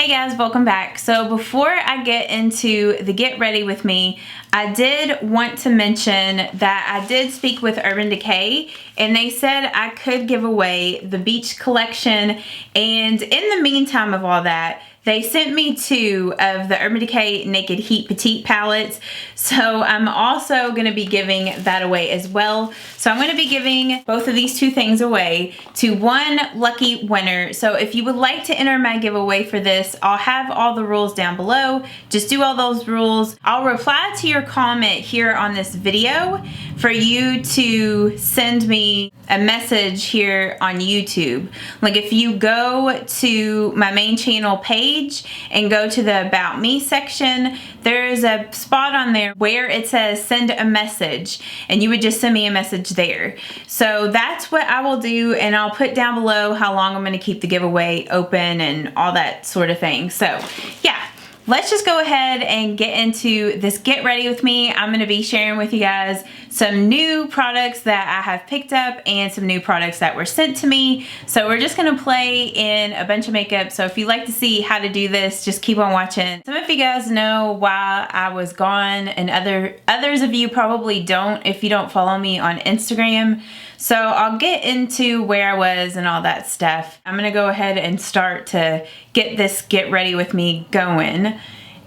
Hey guys, welcome back. So before I get into the get ready with me, I did want to mention that I did speak with Urban Decay and they said I could give away the beach collection, and in the meantime of all that, they sent me 2 of the Urban Decay Naked Heat Petite palettes. So I'm also going to be giving that away as well. So I'm going to be giving both of these 2 things away to one lucky winner. So if you would like to enter my giveaway for this, I'll have all the rules down below. Just do all those rules. I'll reply to your comment here on this video for you to send me a message here on YouTube. Like if you go to my main channel page and go to the About Me section, there is a spot on there where it says send a message, and you would just send me a message there. So that's what I will do, and I'll put down below how long I'm going to keep the giveaway open and all that sort of thing. So yeah. Let's just go ahead and get into this get ready with me. I'm going to be sharing with you guys some new products that I have picked up and some new products that were sent to me. So we're just going to play in a bunch of makeup. So if you'd like to see how to do this, just keep on watching. Some of you guys know why I was gone, and others of you probably don't if you don't follow me on Instagram. So I'll get into where I was and all that stuff. I'm gonna go ahead and start to get this get ready with me going.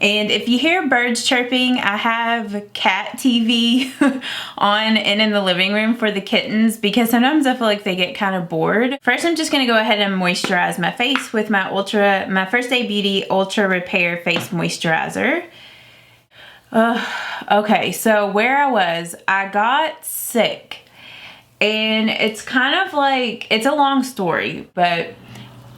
And if you hear birds chirping, I have cat TV on and in the living room for the kittens because sometimes I feel like they get kind of bored. First, I'm just gonna go ahead and moisturize my face with my First Aid Beauty Ultra Repair Face Moisturizer. Okay, so where I was, I got sick. And it's kind of like, it's a long story, but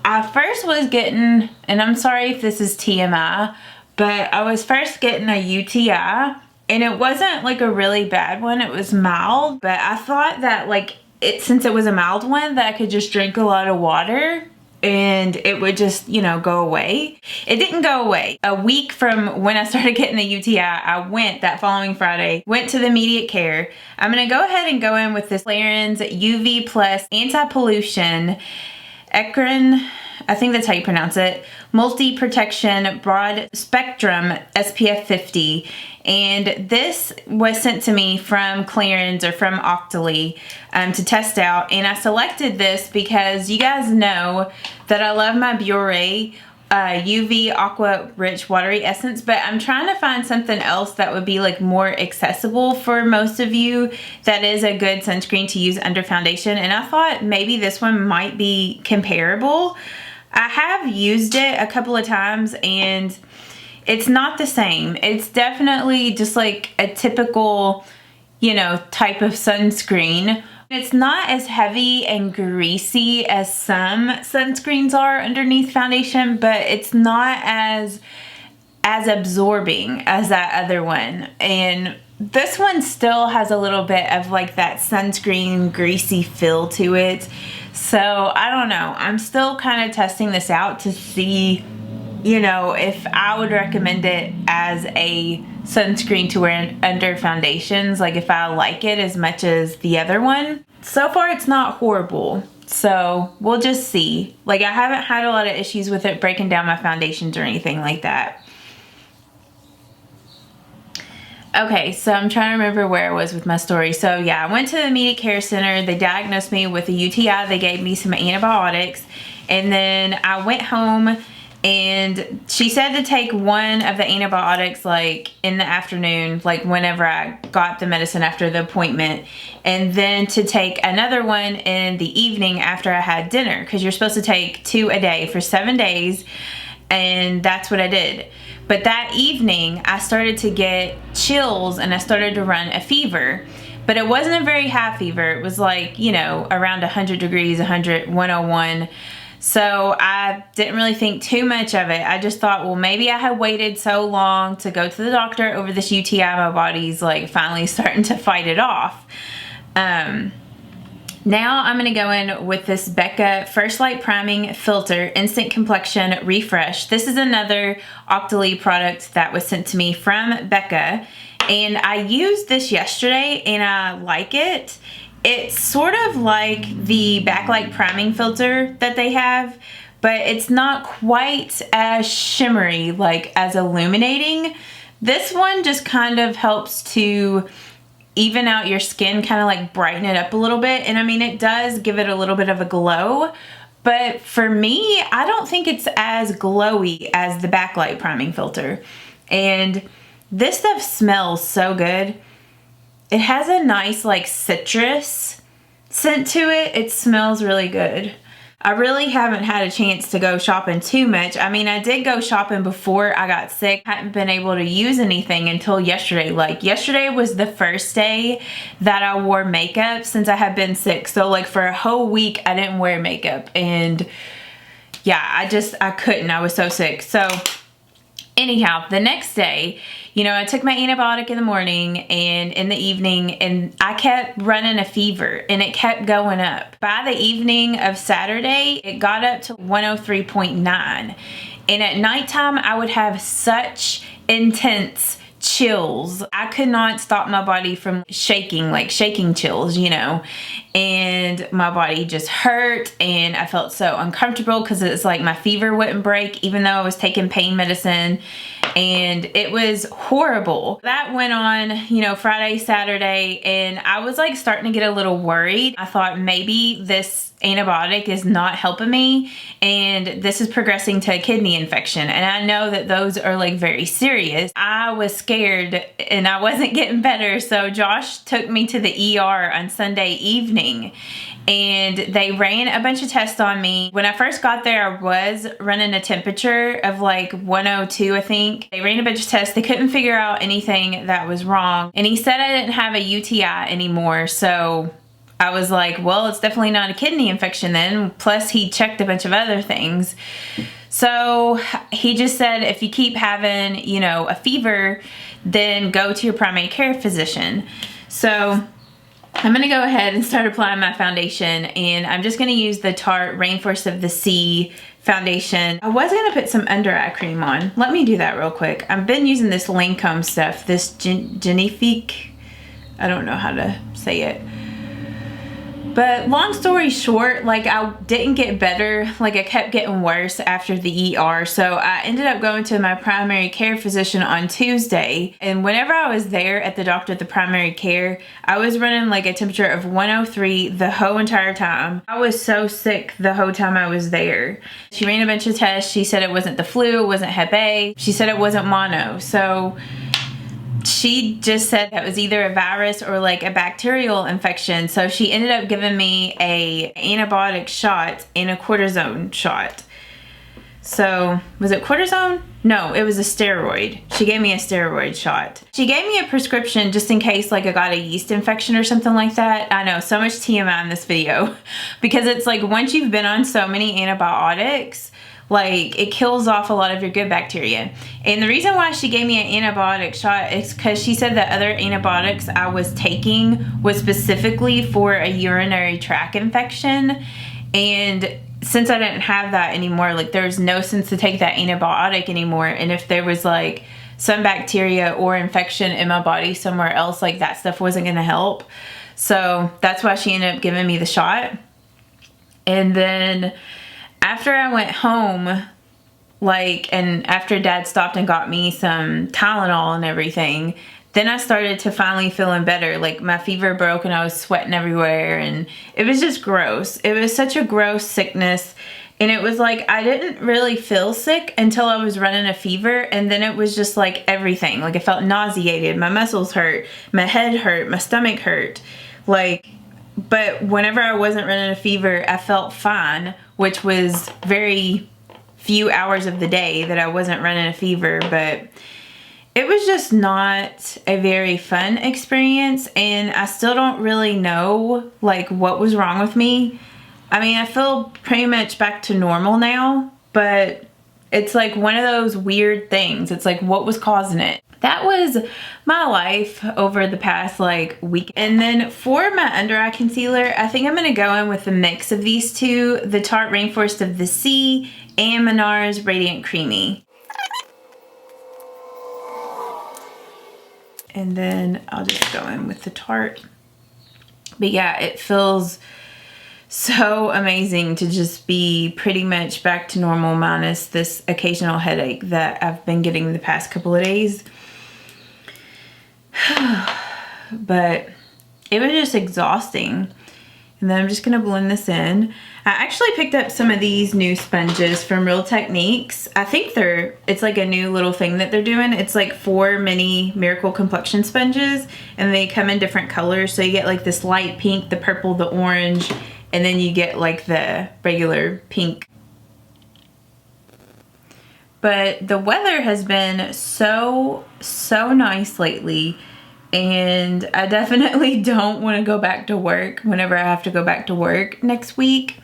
I first was getting, and I'm sorry if this is TMI, but I was first getting a UTI, and it wasn't like a really bad one, it was mild, but I thought that like, since it was a mild one, that I could just drink a lot of water and it would just, you know, go away. It didn't go away. A week from when I started getting the UTI, I went that following Friday, went to the immediate care. I'm gonna go ahead and go in with this Clarins UV Plus Anti-Pollution Ecrin, I think that's how you pronounce it, Multi-Protection Broad Spectrum SPF 50. And this was sent to me from Clarins or from Octoly to test out. And I selected this because you guys know that I love my Biore UV Aqua Rich Watery Essence, but I'm trying to find something else that would be like more accessible for most of you that is a good sunscreen to use under foundation. And I thought maybe this one might be comparable. I have used it a couple of times and it's not the same. It's definitely just like a typical, you know, type of sunscreen. It's not as heavy and greasy as some sunscreens are underneath foundation, but it's not as absorbing as that other one. And this one still has a little bit of like that sunscreen greasy feel to it. So I don't know. I'm still kind of testing this out to see, you know, if I would recommend it as a sunscreen to wear under foundations, like if I like it as much as the other one. So far it's not horrible, so we'll just see. Like I haven't had a lot of issues with it breaking down my foundations or anything like that. Okay, so I'm trying to remember where I was with my story. So yeah, I went to the immediate care center. They diagnosed me with a UTI. They gave me some antibiotics, and then I went home and she said to take one of the antibiotics like in the afternoon, like whenever I got the medicine after the appointment, and then to take another one in the evening after I had dinner, because you're supposed to take 2 a day for 7 days, and that's what I did. But that evening I started to get chills and I started to run a fever, but it wasn't a very high fever. It was like, you know, around 100 degrees, 101. So I didn't really think too much of it. I just thought, well, maybe I had waited so long to go to the doctor over this UTI. My body's like finally starting to fight it off. Now I'm going to go in with this Becca First Light Priming Filter Instant Complexion Refresh. This is another Octoly product that was sent to me from Becca. And I used this yesterday and I like it. It's sort of like the backlight priming filter that they have, but it's not quite as shimmery, like as illuminating. This one just kind of helps to even out your skin, kind of like brighten it up a little bit. And I mean, it does give it a little bit of a glow, but for me, I don't think it's as glowy as the Backlight priming filter. And this stuff smells so good. It has a nice like citrus scent to it. It smells really good. I really haven't had a chance to go shopping too much. I mean, I did go shopping before I got sick. I hadn't been able to use anything until yesterday. Like yesterday was the first day that I wore makeup since I had been sick. So like for a whole week, I didn't wear makeup. And yeah, I couldn't. I was so sick. So anyhow, the next day, you know, I took my antibiotic in the morning and in the evening, and I kept running a fever and it kept going up. By the evening of Saturday, it got up to 103.9. And at nighttime, I would have such intense chills. I could not stop my body from shaking, like shaking chills, you know, and my body just hurt and I felt so uncomfortable because it's like my fever wouldn't break even though I was taking pain medicine, and it was horrible. That went on, you know, Friday, Saturday, and I was like starting to get a little worried. I thought maybe this antibiotic is not helping me and this is progressing to a kidney infection, and I know that those are like very serious. I was scared and I wasn't getting better, so Josh took me to the ER on Sunday evening and they ran a bunch of tests on me. When I first got there, I was running a temperature of like 102, I think. They ran a bunch of tests. They couldn't figure out anything that was wrong, and he said I didn't have a UTI anymore, so I was like, well, it's definitely not a kidney infection then. Plus he checked a bunch of other things. So he just said, if you keep having, you know, a fever, then go to your primary care physician. So I'm gonna go ahead and start applying my foundation, and I'm just gonna use the Tarte Rainforest of the Sea foundation. I was gonna put some under eye cream on. Let me do that real quick. I've been using this Lancome stuff, this Genifique. I don't know how to say it. But long story short, like I didn't get better, like I kept getting worse after the ER. So I ended up going to my primary care physician on Tuesday. And whenever I was there at the doctor at the primary care, I was running like a temperature of 103 the whole entire time. I was so sick the whole time I was there. She ran a bunch of tests. She said it wasn't the flu, it wasn't Hep A. She said it wasn't mono. So she just said that was either a virus or like a bacterial infection. So she ended up giving me a antibiotic shot and a cortisone shot. So was it cortisone? No, it was a steroid. She gave me a steroid shot. She gave me a prescription just in case like I got a yeast infection or something like that. I know, so much TMI in this video because it's like once you've been on so many antibiotics, like it kills off a lot of your good bacteria. And the reason why she gave me an antibiotic shot is because she said that other antibiotics I was taking was specifically for a urinary tract infection. And since I didn't have that anymore, like there's no sense to take that antibiotic anymore. And if there was like some bacteria or infection in my body somewhere else, like that stuff wasn't gonna help. So that's why she ended up giving me the shot. And then after I went home, like, and after Dad stopped and got me some Tylenol and everything, then I started to finally feeling better. Like my fever broke and I was sweating everywhere and it was just gross. It was such a gross sickness. And it was like, I didn't really feel sick until I was running a fever. And then it was just like everything. Like I felt nauseated. My muscles hurt. My head hurt. My stomach hurt. Like, but whenever I wasn't running a fever, I felt fine, which was very few hours of the day that I wasn't running a fever. But it was just not a very fun experience, and I still don't really know like what was wrong with me. I mean, I feel pretty much back to normal now, but it's like one of those weird things. It's like, what was causing it? That was my life over the past like week. And then for my under eye concealer, I think I'm gonna go in with a mix of these two, the Tarte Rainforest of the Sea and Menar's Radiant Creamy. And then I'll just go in with the Tarte. But yeah, it feels so amazing to just be pretty much back to normal minus this occasional headache that I've been getting the past couple of days. But it was just exhausting. And then I'm just gonna blend this in. I actually picked up some of these new sponges from Real Techniques. I think it's like a new little thing that they're doing. It's like 4 mini Miracle Complexion sponges, and they come in different colors. So you get like this light pink, the purple, the orange, and then you get like the regular pink. But the weather has been so nice lately. And I definitely don't want to go back to work whenever I have to go back to work next week.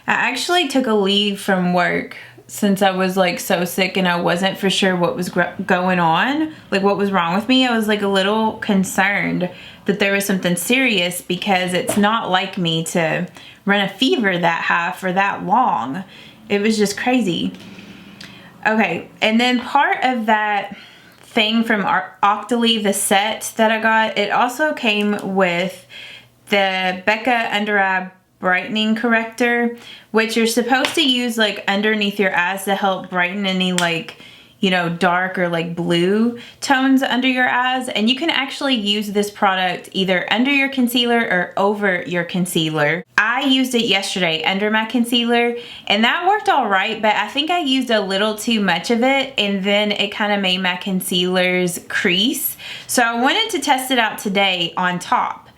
I actually took a leave from work since I was like so sick and I wasn't for sure what was going on, like what was wrong with me. I was like a little concerned that there was something serious because it's not like me to run a fever that high for that long. It was just crazy. Okay, and then part of that thing from Octoly, the set that I got, it also came with the Becca Under Eye Brightening Corrector, which you're supposed to use like underneath your eyes to help brighten any like, you know, dark or like blue tones under your eyes. And you can actually use this product either under your concealer or over your concealer. I used it yesterday under my concealer and that worked all right, but I think I used a little too much of it and then it kind of made my concealers crease. So I wanted to test it out today on top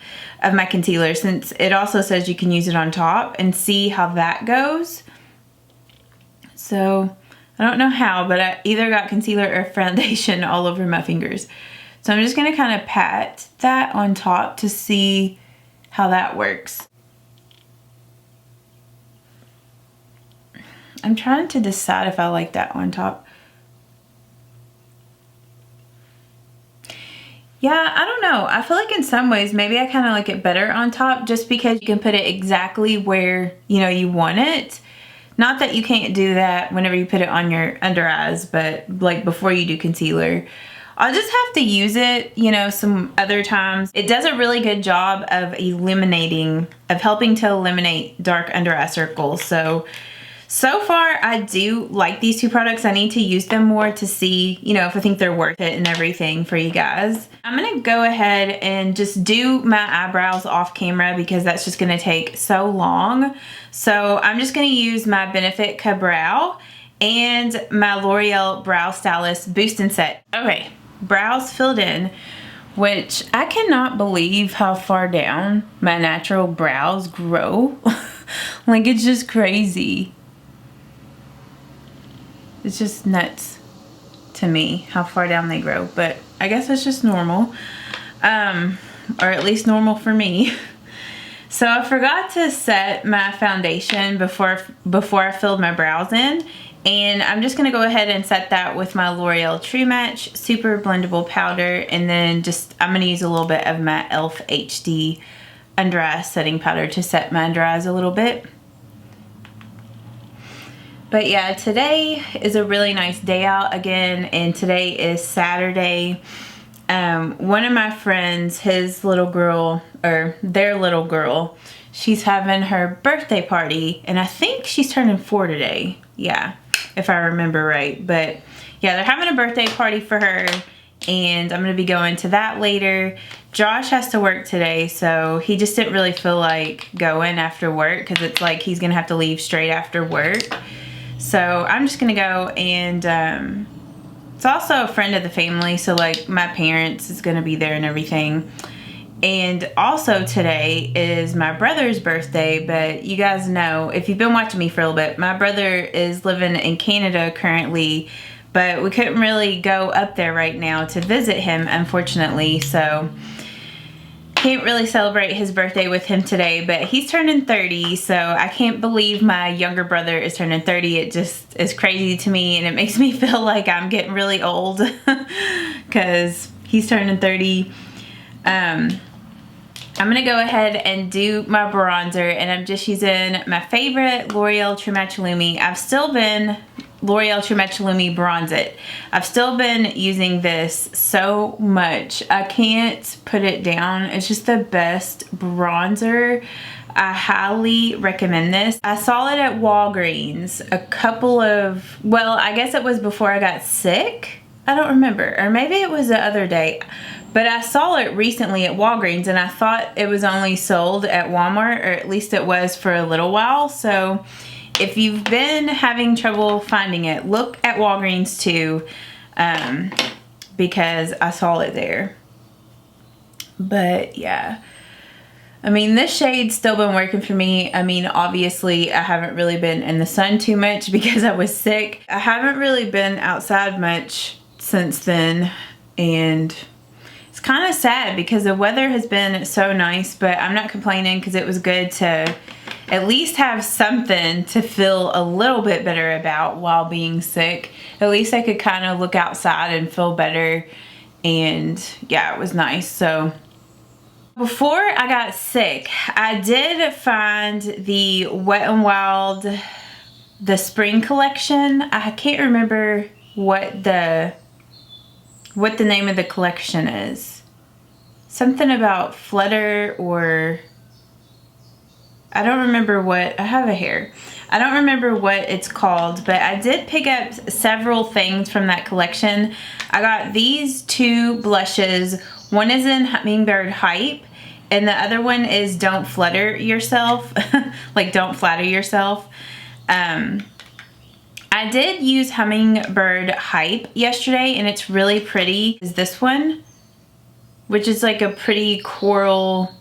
of my concealer, since it also says you can use it on top, and see how that goes. So I don't know how, but I either got concealer or foundation all over my fingers. So I'm just gonna kind of pat that on top to see how that works. I'm trying to decide if I like that on top. Yeah, I don't know. I feel like in some ways, maybe I kind of like it better on top just because you can put it exactly where, you know, you want it. Not that you can't do that whenever you put it on your under eyes, but like before you do concealer. I'll just have to use it, you know, some other times. It does a really good job of helping to eliminate dark under eye circles. So far, I do like these two products. I need to use them more to see, you know, if I think they're worth it and everything for you guys. I'm gonna go ahead and just do my eyebrows off camera because that's just gonna take so long. So I'm just gonna use my Benefit Ka-Brow and my L'Oreal Brow Stylist Boost and Set. Okay, brows filled in, which I cannot believe how far down my natural brows grow. Like, it's just crazy. It's just nuts to me how far down they grow, but I guess it's just normal, or at least normal for me. So I forgot to set my foundation before I filled my brows in, and I'm just gonna go ahead and set that with my L'Oreal True Match Super Blendable Powder, and then I'm gonna use a little bit of my e.l.f. HD Under Eye Setting Powder to set my under eyes a little bit. But yeah, today is a really nice day out again, and today is Saturday. One of my friends, their little girl, she's having her birthday party, and I think she's turning 4 today. Yeah, if I remember right. But yeah, they're having a birthday party for her, and I'm gonna be going to that later. Josh has to work today, so he just didn't really feel like going after work because it's like he's gonna have to leave straight after work. So I'm just gonna go, and it's also a friend of the family, so like my parents is gonna be there and everything. And also today is my brother's birthday, but you guys know, if you've been watching me for a little bit, my brother is living in Canada currently, but we couldn't really go up there right now to visit him, unfortunately, so can't really celebrate his birthday with him today. But he's turning 30, so I can't believe my younger brother is turning 30. It just is crazy to me, and it makes me feel like I'm getting really old because he's turning 30. I'm gonna go ahead and do my bronzer, and I'm just using my favorite L'Oreal True Match Lumi. L'Oreal True Match Lumi Bronze It. I've still been using this so much. I can't put it down. It's just the best bronzer. I highly recommend this. I saw it at Walgreens a couple of, well, I guess it was before I got sick. I don't remember, or maybe it was the other day. But I saw it recently at Walgreens and I thought it was only sold at Walmart, or at least it was for a little while. So if you've been having trouble finding it, look at Walgreens too, because I saw it there. But yeah, I mean, this shade's still been working for me. I mean, obviously I haven't really been in the sun too much because I was sick. I haven't really been outside much since then, and it's kind of sad because the weather has been so nice, but I'm not complaining because it was good to at least have something to feel a little bit better about while being sick. At least I could kind of look outside and feel better, and yeah, it was nice. So before I got sick, I did find the Wet n Wild, the spring collection. I can't remember what the name of the collection is. Something about Flutter, or I don't remember what, I have it here. I don't remember what it's called, but I did pick up several things from that collection. I got these two blushes. One is in Hummingbird Hype, and the other one is Don't Flutter Yourself, like Don't Flatter Yourself. I did use Hummingbird Hype yesterday, and it's really pretty. Is this one, which is like a pretty coral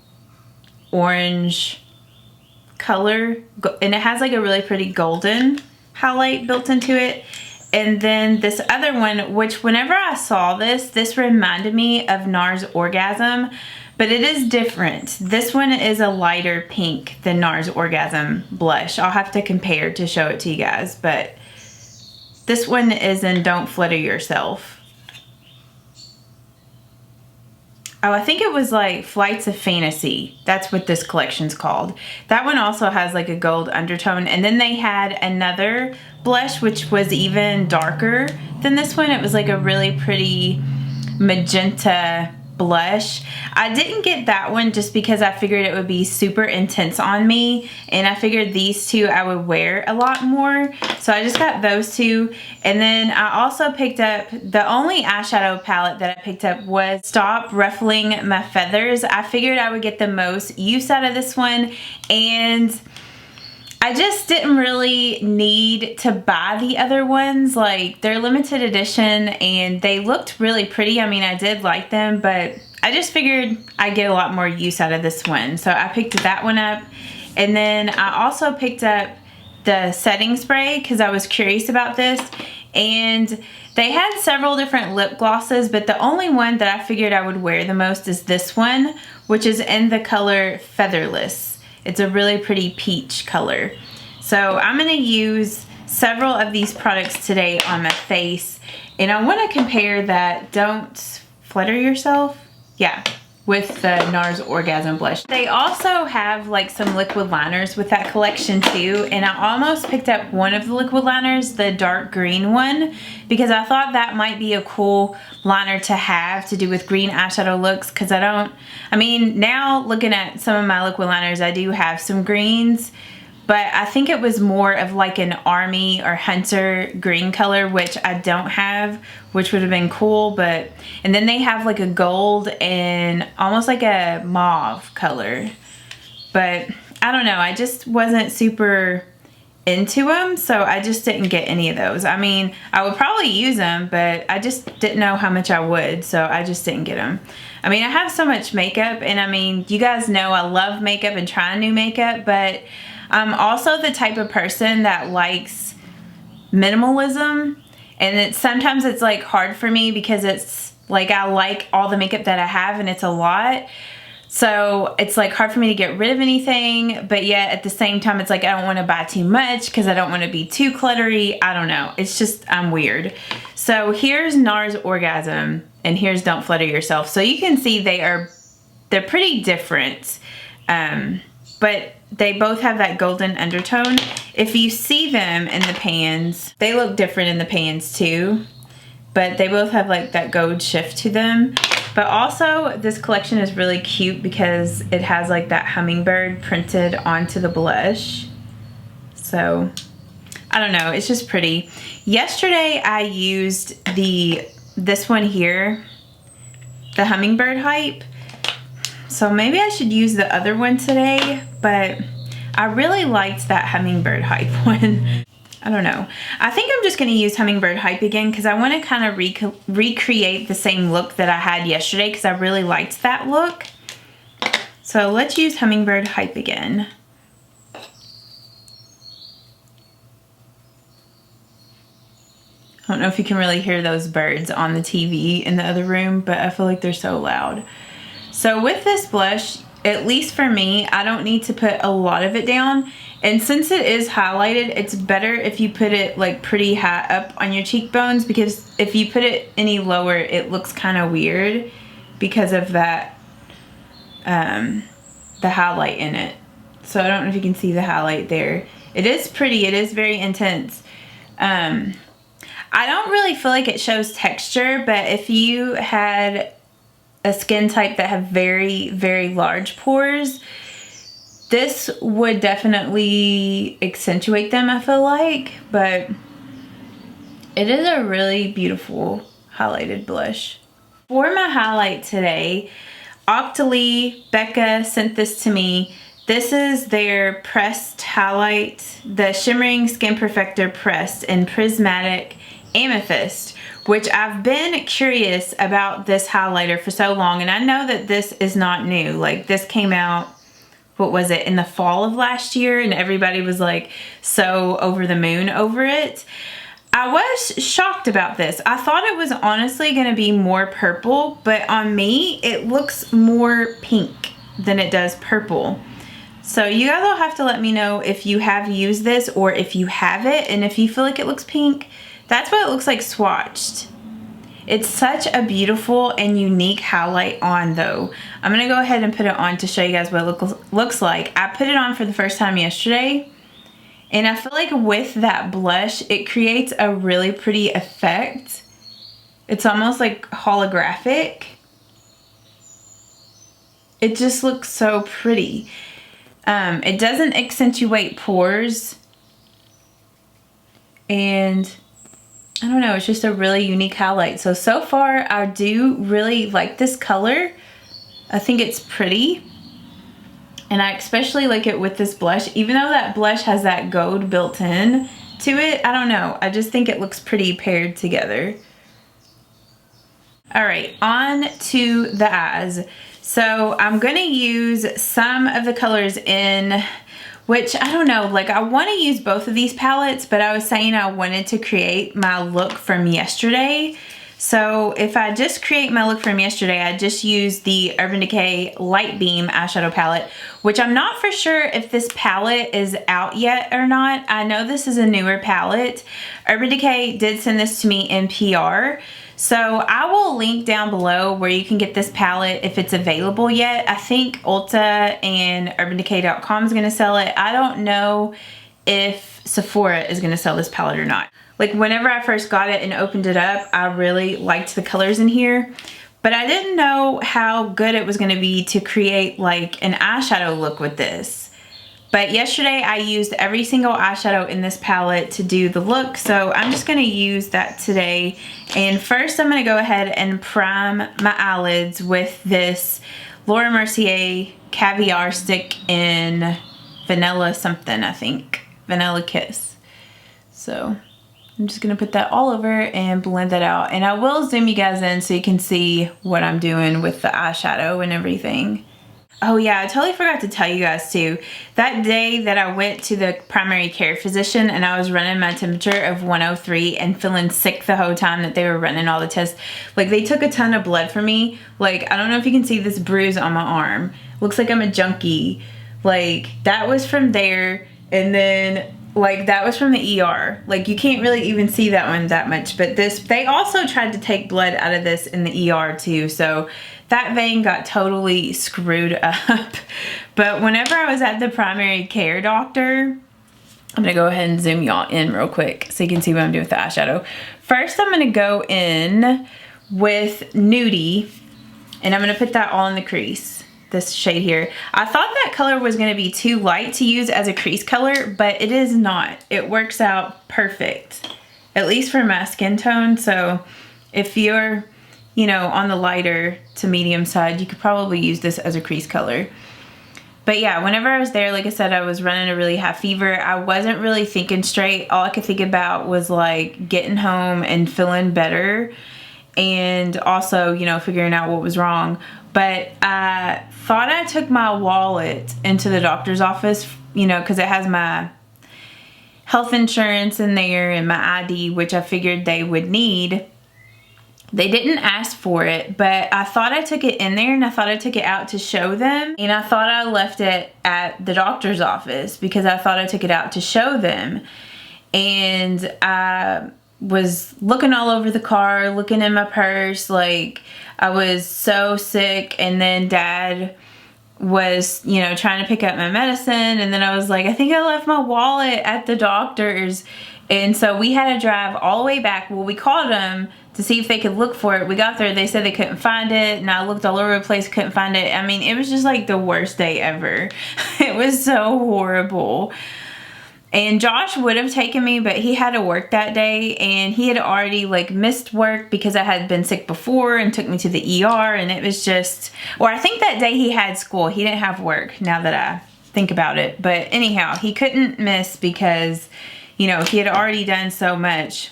orange color, and it has like a really pretty golden highlight built into it. And then this other one, which whenever I saw this reminded me of NARS Orgasm, but it is different. This one is a lighter pink than NARS Orgasm blush. I'll have to compare to show it to you guys, but this one is in Don't Flutter Yourself. Oh, I think it was like Flights of Fantasy. That's what this collection's called. That one also has like a gold undertone. And then they had another blush which was even darker than this one. It was like a really pretty magenta blush. I didn't get that one just because I figured it would be super intense on me, and I figured these two I would wear a lot more, so I just got those two. And then I also picked up, the only eyeshadow palette that I picked up was Stop Ruffling My Feathers. I figured I would get the most use out of this one, and I just didn't really need to buy the other ones. Like, they're limited edition and they looked really pretty. I mean, I did like them, but I just figured I'd get a lot more use out of this one. So I picked that one up. And then I also picked up the setting spray because I was curious about this. And they had several different lip glosses, but the only one that I figured I would wear the most is this one, which is in the color Featherless. It's a really pretty peach color. So I'm going to use several of these products today on my face, and I want to compare that Don't Flutter Yourself, yeah, with the NARS Orgasm blush. They also have like some liquid liners with that collection too, and I almost picked up one of the liquid liners, the dark green one, because I thought that might be a cool liner to have to do with green eyeshadow looks, because I mean, now looking at some of my liquid liners, I do have some greens, but I think it was more of like an army or hunter green color, which I don't have, which would have been cool. But, and then they have like a gold and almost like a mauve color, but I don't know, I just wasn't super into them, so I just didn't get any of those. I mean, I would probably use them, but I just didn't know how much I would, so I just didn't get them. I mean, I have so much makeup, and I mean, you guys know I love makeup and trying new makeup, but I'm also the type of person that likes minimalism, and sometimes it's like hard for me because it's like I like all the makeup that I have and it's a lot. So it's like hard for me to get rid of anything, but yet at the same time it's like I don't want to buy too much because I don't want to be too cluttery. I don't know. It's just, I'm weird. So here's NARS Orgasm and here's Don't Flutter Yourself. So you can see they're pretty different, but they both have that golden undertone. If you see them in the pans, they look different in the pans too, but they both have like that gold shift to them. But also this collection is really cute because it has like that hummingbird printed onto the blush. So I don't know, it's just pretty. Yesterday I used this one here, the hummingbird hype. So maybe I should use the other one today, but I really liked that hummingbird hype one. I don't know. I think I'm just going to use hummingbird hype again because I want to kind of recreate the same look that I had yesterday because I really liked that look. So let's use hummingbird hype again. I don't know if you can really hear those birds on the TV in the other room, but I feel like they're so loud. So with this blush, at least for me, I don't need to put a lot of it down. And since it is highlighted, it's better if you put it like pretty high up on your cheekbones, because if you put it any lower, it looks kind of weird because of that, the highlight in it. So I don't know if you can see the highlight there. It is pretty, it is very intense. I don't really feel like it shows texture, but if you had a skin type that have very, very large pores, this would definitely accentuate them, I feel like. But it is a really beautiful highlighted blush. For my highlight today, Octoly, Becca sent this to me. This is their pressed highlight, the Shimmering Skin Perfector Pressed in Prismatic Amethyst, which I've been curious about this highlighter for so long, and I know that this is not new. Like, this came out, what was it, in the fall of last year, and everybody was like so over the moon over it. I was shocked about this. I thought it was honestly going to be more purple, but on me it looks more pink than it does purple. So you guys will have to let me know if you have used this or if you have it, and if you feel like it looks pink. That's what it looks like swatched. It's such a beautiful and unique highlight on though. I'm gonna go ahead and put it on to show you guys what it looks like. I put it on for the first time yesterday, and I feel like with that blush, it creates a really pretty effect. It's almost like holographic. It just looks so pretty. It doesn't accentuate pores, and I don't know, it's just a really unique highlight. So far I do really like this color. I think it's pretty, and I especially like it with this blush. Even though that blush has that gold built in to it, I don't know, I just think it looks pretty paired together. All right, on to the eyes. So I'm gonna use some of the colors in, which I don't know, like I want to use both of these palettes, but I was saying I wanted to create my look from yesterday. So if I just create my look from yesterday, I just used the Urban Decay Light Beam eyeshadow palette, which I'm not for sure if this palette is out yet or not. I know this is a newer palette. Urban Decay did send this to me in PR. So I will link down below where you can get this palette if it's available yet. I think Ulta and UrbanDecay.com is going to sell it. I don't know if Sephora is going to sell this palette or not. Like whenever I first got it and opened it up, I really liked the colors in here, but I didn't know how good it was going to be to create like an eyeshadow look with this. But yesterday I used every single eyeshadow in this palette to do the look, so I'm just going to use that today. And first I'm going to go ahead and prime my eyelids with this Laura Mercier Caviar Stick in Vanilla something, I think. Vanilla Kiss. So I'm just going to put that all over and blend that out. And I will zoom you guys in so you can see what I'm doing with the eyeshadow and everything. Oh yeah, I totally forgot to tell you guys too. That day that I went to the primary care physician and I was running my temperature of 103 and feeling sick the whole time that they were running all the tests. Like they took a ton of blood from me. Like I don't know if you can see this bruise on my arm. Looks like I'm a junkie. Like that was from there, and then like that was from the ER. Like you can't really even see that one that much, but this, they also tried to take blood out of this in the ER too. So that vein got totally screwed up. But whenever I was at the primary care doctor, I'm gonna go ahead and zoom y'all in real quick so you can see what I'm doing with the eyeshadow. First, I'm gonna go in with Nudie And I'm gonna put that all in the crease, this shade here. I thought that color was gonna be too light to use as a crease color, but it is not. It works out perfect, at least for my skin tone. So if you're, you know, on the lighter to medium side, you could probably use this as a crease color. But yeah, whenever I was there, like I said, I was running a really high fever. I wasn't really thinking straight. All I could think about was like getting home and feeling better, and also, you know, figuring out what was wrong. But I thought I took my wallet into the doctor's office, you know, because it has my health insurance in there and my ID, which I figured they would need. They didn't ask for it, but I thought I took it in there, and I thought I took it out to show them. And I thought I left it at the doctor's office because I thought I took it out to show them. And I was looking all over the car, looking in my purse, like I was so sick. And then Dad was, you know, trying to pick up my medicine, and then I was like, I think I left my wallet at the doctor's. And so we had to drive all the way back. Well, we called them to see if they could look for it. We got there, they said they couldn't find it, and I looked all over the place, couldn't find it. I mean, it was just like the worst day ever. It was so horrible. And Josh would have taken me, but he had to work that day, and he had already like missed work because I had been sick before and took me to the ER, and it was just, or I think that day he had school. He didn't have work, now that I think about it. But anyhow, he couldn't miss because, you know, he had already done so much.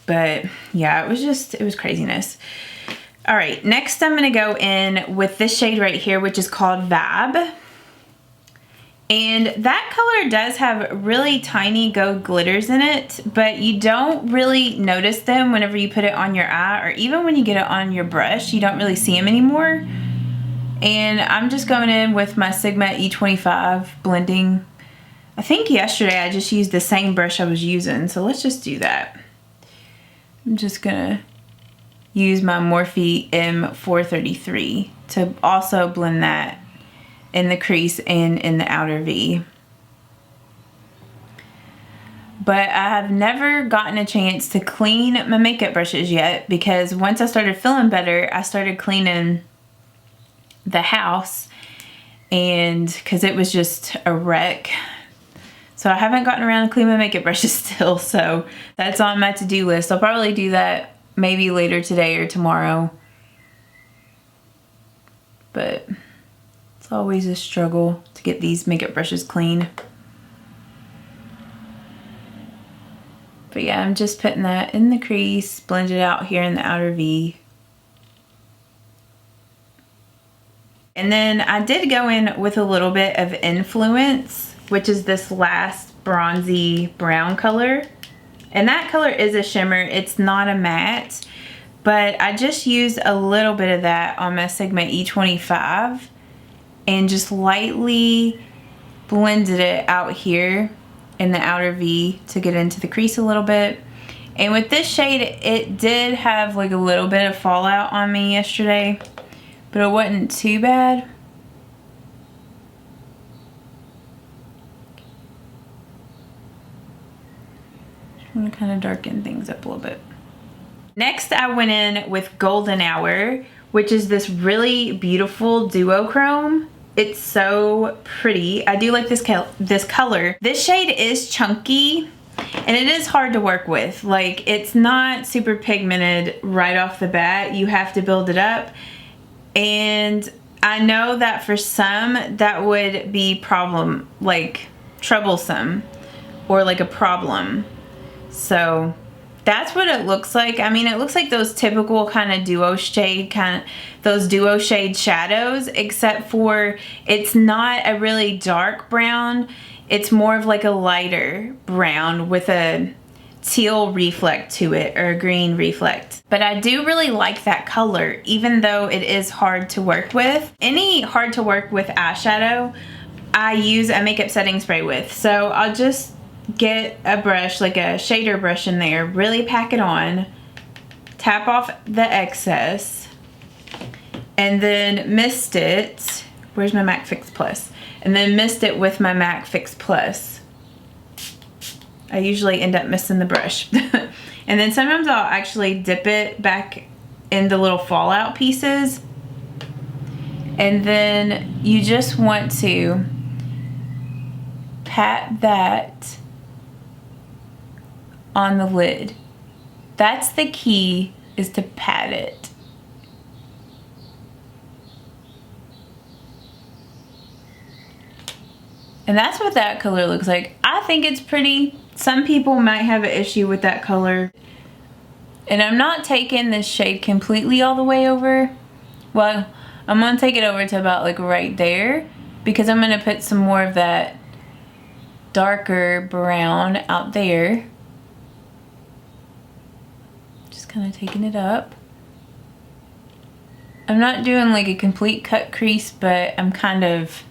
But yeah, it was craziness. All right, next I'm gonna go in with this shade right here, which is called Vibe. And that color does have really tiny gold glitters in it, but you don't really notice them whenever you put it on your eye, or even when you get it on your brush, you don't really see them anymore. And I'm just going in with my Sigma E25 blending. I think yesterday I just used the same brush I was using, so let's just do that. I'm just gonna use my Morphe M433 to also blend that in the crease and in the outer V. But I have never gotten a chance to clean my makeup brushes yet, because once I started feeling better, I started cleaning the house, and because it was just a wreck. So I haven't gotten around to clean my makeup brushes still, so that's on my to-do list. I'll probably do that maybe later today or tomorrow. But it's always a struggle to get these makeup brushes clean. But yeah, I'm just putting that in the crease, blend it out here in the outer V. And then I did go in with a little bit of Influence, which is this last bronzy brown color. And that color is a shimmer, it's not a matte, but I just used a little bit of that on my Sigma E25 and just lightly blended it out here in the outer V to get into the crease a little bit. And with this shade, it did have like a little bit of fallout on me yesterday, but it wasn't too bad. I'm gonna kind of darken things up a little bit. Next, I went in with Golden Hour, which is this really beautiful duochrome. It's so pretty. I do like this color. This shade is chunky, and it is hard to work with. Like, it's not super pigmented right off the bat. You have to build it up. And I know that for some, that would be troublesome, or like a problem. So that's what it looks like. I mean, it looks like those typical kind of duo shade shadows, except for it's not a really dark brown. It's more of like a lighter brown with a teal reflect to it, or a green reflect. But I do really like that color, even though it is hard to work with. Any hard to work with eyeshadow, I use a makeup setting spray with. So I'll just get a brush, like a shader brush in there, really pack it on, tap off the excess, and then mist it. Where's my MAC Fix Plus? And then mist it with my MAC Fix Plus. I usually end up misting the brush. And then sometimes I'll actually dip it back in the little fallout pieces. And then you just want to pat that on the lid. That's the key, is to pat it. And that's what that color looks like. I think it's pretty. Some people might have an issue with that color. And I'm not taking this shade completely all the way over. Well, I'm gonna take it over to about like right there, because I'm gonna put some more of that darker brown out there. Just kind of taking it up. I'm not doing like a complete cut crease, but I'm kind of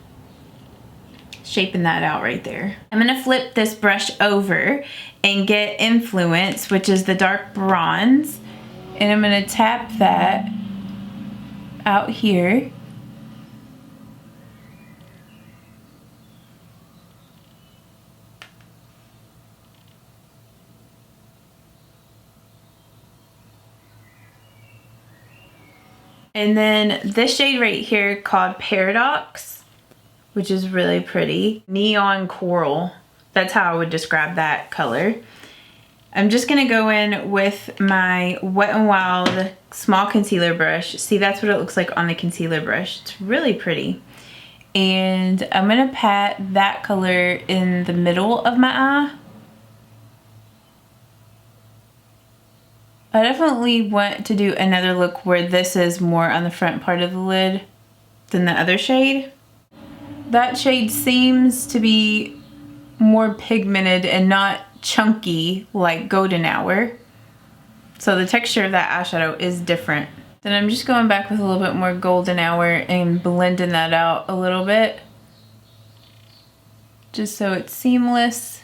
shaping that out right there. I'm gonna flip this brush over and get Influence, which is the dark bronze, and I'm gonna tap that out here. And then this shade right here called Paradox, which is really pretty. Neon Coral, that's how I would describe that color. I'm just gonna go in with my Wet n Wild small concealer brush. See, that's what it looks like on the concealer brush. It's really pretty. And I'm gonna pat that color in the middle of my eye. I definitely want to do another look where this is more on the front part of the lid than the other shade. That shade seems to be more pigmented and not chunky like Golden Hour. So the texture of that eyeshadow is different. Then I'm just going back with a little bit more Golden Hour and blending that out a little bit, just so it's seamless.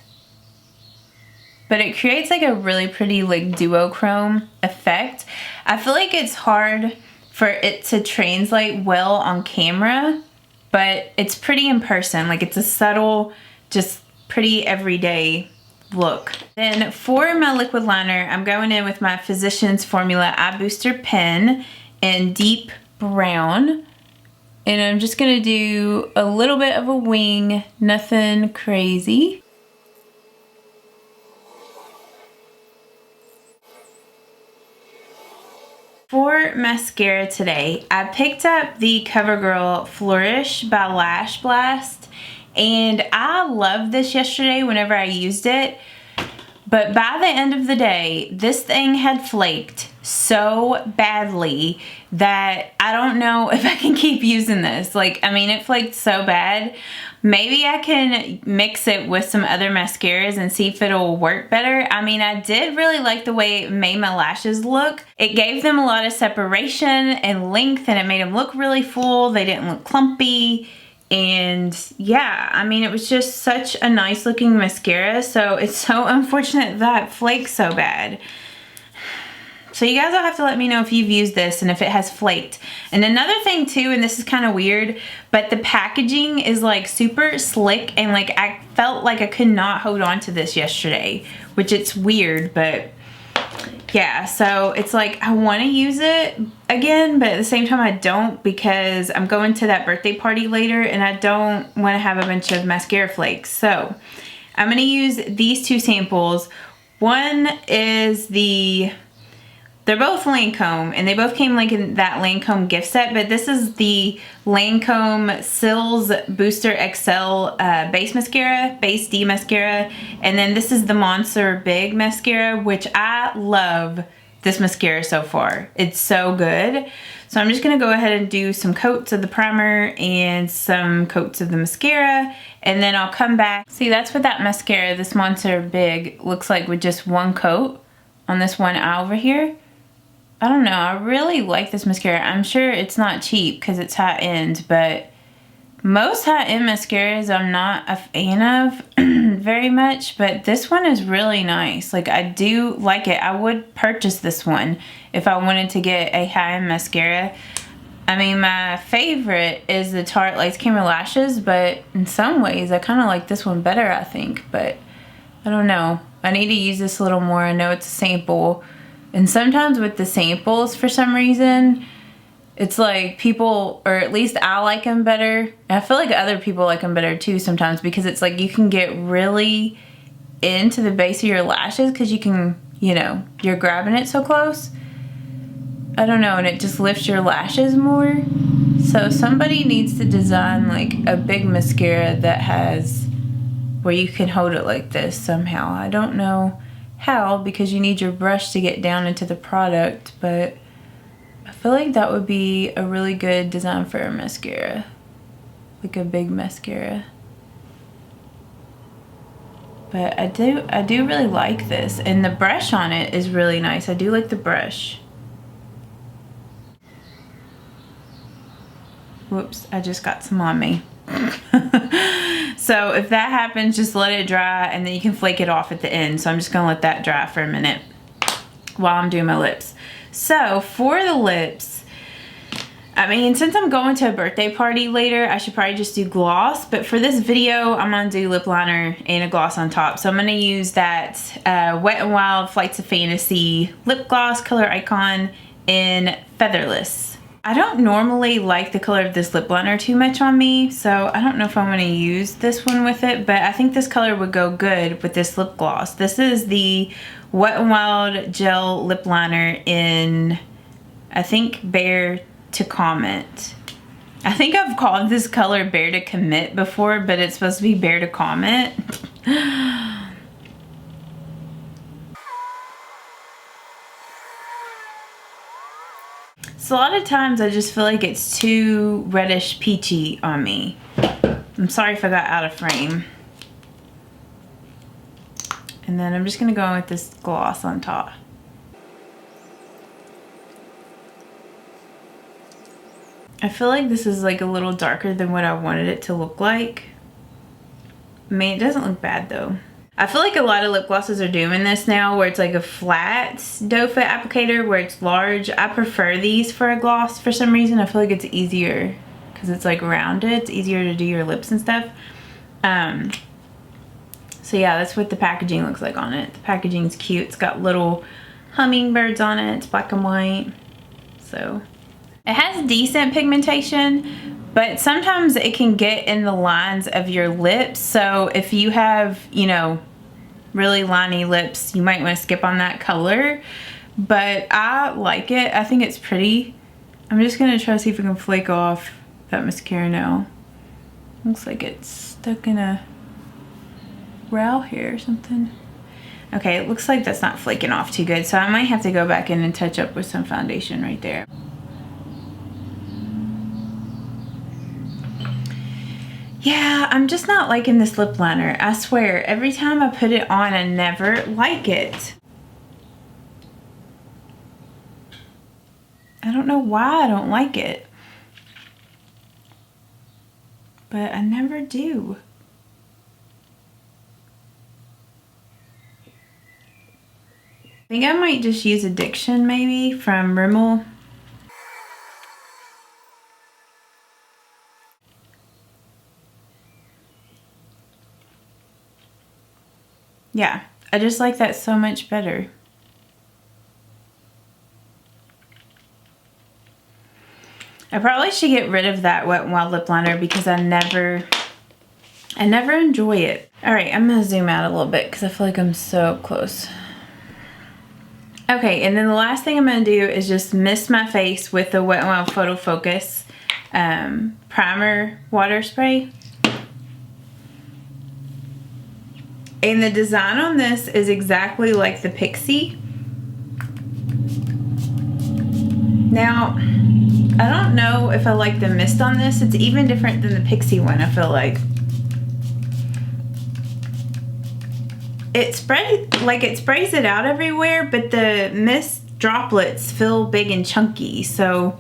But it creates like a really pretty like duochrome effect. I feel like it's hard for it to translate well on camera, but it's pretty in person. Like, it's a subtle, just pretty everyday look. Then for my liquid liner, I'm going in with my Physicians Formula Eye Booster pen in deep brown. And I'm just gonna do a little bit of a wing, nothing crazy. For mascara today, I picked up the CoverGirl Flourish by Lash Blast. And I loved this yesterday whenever I used it, but by the end of the day, this thing had flaked so badly that I don't know if I can keep using this. Like, I mean, it flaked so bad. Maybe I can mix it with some other mascaras and see if it'll work better. I mean, I did really like the way it made my lashes look. It gave them a lot of separation and length, and it made them look really full. They didn't look clumpy. And yeah, I mean, it was just such a nice looking mascara. So it's so unfortunate that it flakes so bad. So you guys will have to let me know if you've used this and if it has flaked. And another thing too, and this is kind of weird, but the packaging is like super slick, and like I felt like I could not hold on to this yesterday, which it's weird, but yeah, so it's like I want to use it again, but at the same time I don't, because I'm going to that birthday party later and I don't want to have a bunch of mascara flakes. So I'm going to use these two samples. One is they're both Lancome, and they both came like in that Lancome gift set, but this is the Lancome Sills Booster XL base mascara, base D mascara, and then this is the Monster Big mascara, which I love this mascara so far. It's so good. So I'm just gonna go ahead and do some coats of the primer and some coats of the mascara, and then I'll come back. See, that's what that mascara, this Monster Big, looks like with just one coat on this one eye over here. I don't know, I really like this mascara. I'm sure it's not cheap because it's high end, but most high end mascaras I'm not a fan of very much, but this one is really nice. Like, I do like it. I would purchase this one if I wanted to get a high end mascara. I mean, my favorite is the Tarte Lights Camera Lashes, but in some ways I kind of like this one better, I think, but I don't know. I need to use this a little more. I know it's a sample, And sometimes with the samples, for some reason, it's like people, or at least I like them better. I feel like other people like them better too sometimes, because it's like you can get really into the base of your lashes because you can, you know, you're grabbing it so close. I don't know, and it just lifts your lashes more. So somebody needs to design like a big mascara that has where you can hold it like this somehow. I don't know how, because you need your brush to get down into the product, but I feel like that would be a really good design for a mascara, like a big mascara. But I do really like this, and the brush on it is really nice. I do like the brush. Whoops, I just got some on me. So if that happens, just let it dry, and then you can flake it off at the end. So I'm just gonna let that dry for a minute while I'm doing my lips. So for the lips, I mean, since I'm going to a birthday party later, I should probably just do gloss. But for this video, I'm gonna do lip liner and a gloss on top. So I'm gonna use that Wet n Wild Flights of Fantasy lip gloss, color Icon in Featherless. I don't normally like the color of this lip liner too much on me, so I don't know if I'm going to use this one with it, but I think this color would go good with this lip gloss. This is the Wet n Wild Gel Lip Liner in, I think, Bear to Comment. I think I've called this color Bear to Commit before, but it's supposed to be Bear to Comment. So a lot of times I just feel like it's too reddish peachy on me. I'm sorry if I got out of frame. And then I'm just gonna go in with this gloss on top. I feel like this is like a little darker than what I wanted it to look like. I mean, it doesn't look bad though. I feel like a lot of lip glosses are doing this now, where it's like a flat doe foot applicator where it's large. I prefer these for a gloss for some reason. I feel like it's easier because it's like rounded. It's easier to do your lips and stuff. So yeah, that's what the packaging looks like on it. The packaging's cute. It's got little hummingbirds on it. It's black and white. So it has decent pigmentation, but sometimes it can get in the lines of your lips. So if you have, you know, really liney lips, you might want to skip on that color. But I like it. I think it's pretty. I'm just going to try to see if I can flake off that mascara now. Looks like it's stuck in a brow hair or something. Okay, it looks like that's not flaking off too good, so I might have to go back in and touch up with some foundation right there. Yeah, I'm just not liking this lip liner. I swear, every time I put it on, I never like it. I don't know why I don't like it, but I never do. I think I might just use Addiction maybe from Rimmel. Yeah, I just like that so much better. I probably should get rid of that Wet n Wild lip liner because I never enjoy it. All right, I'm gonna zoom out a little bit because I feel like I'm so close. Okay, and then the last thing I'm gonna do is just mist my face with the Wet n Wild Photo Focus primer water spray. And the design on this is exactly like the Pixie. Now, I don't know if I like the mist on this. It's even different than the Pixie one, I feel like. It sprays it out everywhere, but the mist droplets feel big and chunky, so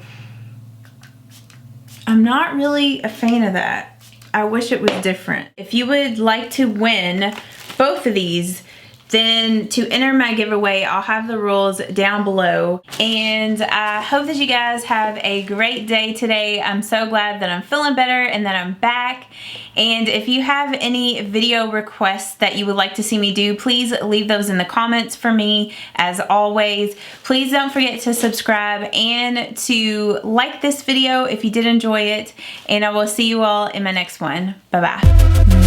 I'm not really a fan of that. I wish it was different. If you would like to win both of these, then to enter my giveaway, I'll have the rules down below. And I hope that you guys have a great day today. I'm so glad that I'm feeling better and that I'm back. And if you have any video requests that you would like to see me do, please leave those in the comments for me. As always, please don't forget to subscribe and to like this video if you did enjoy it. And I will see you all in my next one. Bye-bye.